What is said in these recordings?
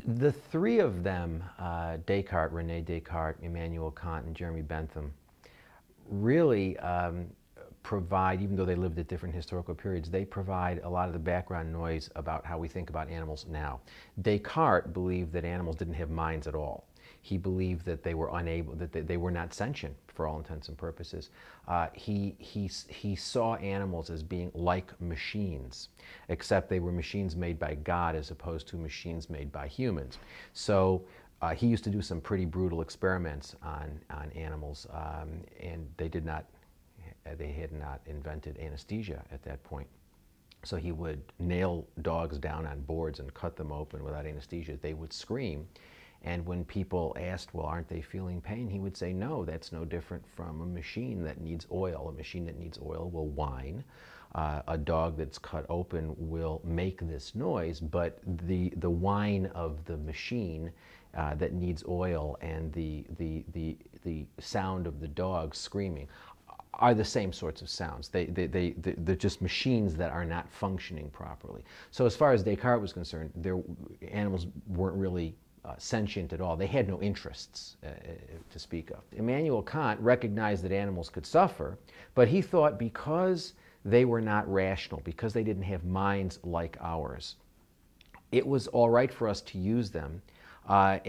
The three of them, Descartes, René Descartes, Immanuel Kant, and Jeremy Bentham, really provide, even though they lived at different historical periods, they provide a lot of the background noise about how we think about animals now. Descartes believed that animals didn't have minds at all. He believed that they were unable, that they were not sentient for all intents and purposes. He saw animals as being like machines, except they were machines made by God as opposed to machines made by humans. So he used to do some pretty brutal experiments on animals, and they had not invented anesthesia at that point. So he would nail dogs down on boards and cut them open without anesthesia. They would scream. And when people asked, well, aren't they feeling pain? He would say, no, that's no different from a machine that needs oil. A machine that needs oil will whine. A dog that's cut open will make this noise, but the whine of the machine that needs oil and the sound of the dog screaming are the same sorts of sounds. They're just machines that are not functioning properly. So as far as Descartes was concerned, animals weren't really sentient at all. They had no interests to speak of. Immanuel Kant recognized that animals could suffer, but he thought because they were not rational, because they didn't have minds like ours, it was all right for us to use them. Our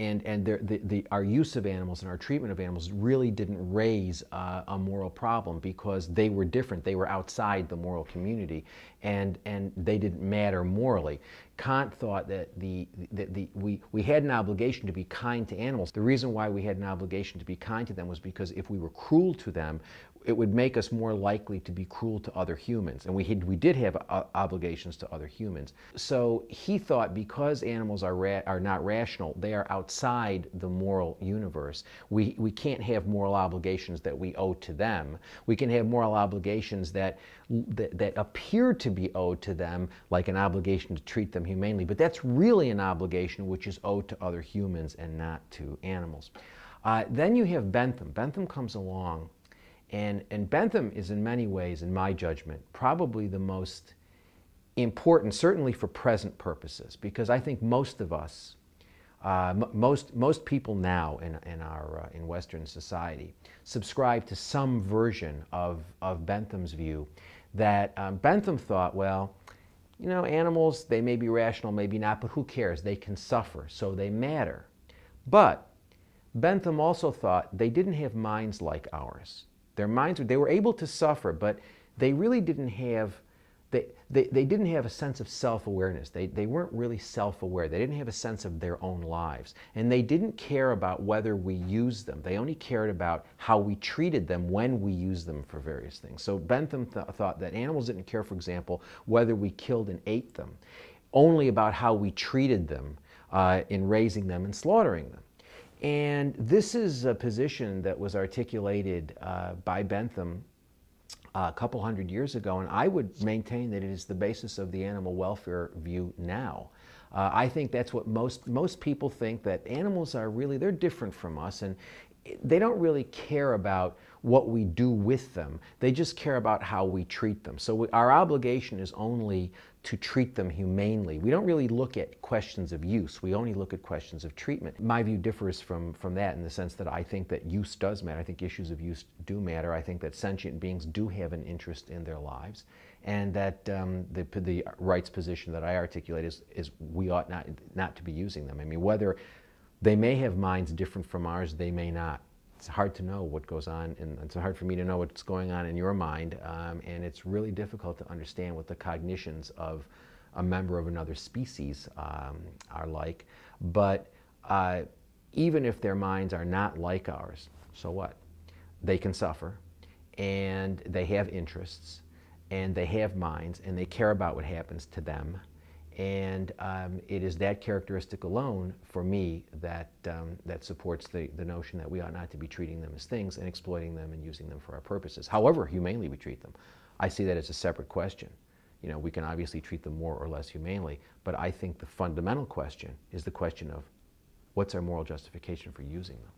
use of animals and our treatment of animals really didn't raise a moral problem because they were different. They were outside the moral community, and they didn't matter morally. Kant thought that we had an obligation to be kind to animals. The reason why we had an obligation to be kind to them was because if we were cruel to them, it would make us more likely to be cruel to other humans. And we did have obligations to other humans. So he thought because animals are not rational, they are outside the moral universe. We can't have moral obligations that we owe to them. We can have moral obligations that appear to be owed to them, like an obligation to treat them humanely, but that's really an obligation which is owed to other humans and not to animals. Then you have Bentham. Bentham comes along, and Bentham is in many ways, in my judgment, probably the most important, certainly for present purposes, because I think most of us, most people now in Western society subscribe to some version of Bentham's view that Bentham thought, well, you know, animals, they may be rational, maybe not, but who cares? They can suffer, so they matter. But Bentham also thought they didn't have minds like ours. Their minds, they were able to suffer, but they really didn't have, they didn't have a sense of self-awareness. They weren't really self-aware. They didn't have a sense of their own lives. And they didn't care about whether we used them. They only cared about how we treated them when we used them for various things. So Bentham thought that animals didn't care, for example, whether we killed and ate them, only about how we treated them in raising them and slaughtering them. And this is a position that was articulated by Bentham a couple hundred years ago, and I would maintain that it is the basis of the animal welfare view now. I think that's what most people think, that animals are really, they're different from us, and they don't really care about what we do with them. They just care about how we treat them. So our obligation is only to treat them humanely. We don't really look at questions of use. We only look at questions of treatment. My view differs from that in the sense that I think that use does matter. I think issues of use do matter. I think that sentient beings do have an interest in their lives, and that the rights position that I articulate is we ought not to be using them. I mean, whether they may have minds different from ours, they may not. It's hard to know what goes on, and it's hard for me to know what's going on in your mind, and it's really difficult to understand what the cognitions of a member of another species are like. But even if their minds are not like ours, so what? They can suffer, and they have interests, and they have minds, and they care about what happens to them. And it is that characteristic alone, for me, that supports the notion that we ought not to be treating them as things and exploiting them and using them for our purposes, however humanely we treat them. I see that as a separate question. You know, we can obviously treat them more or less humanely, but I think the fundamental question is the question of what's our moral justification for using them.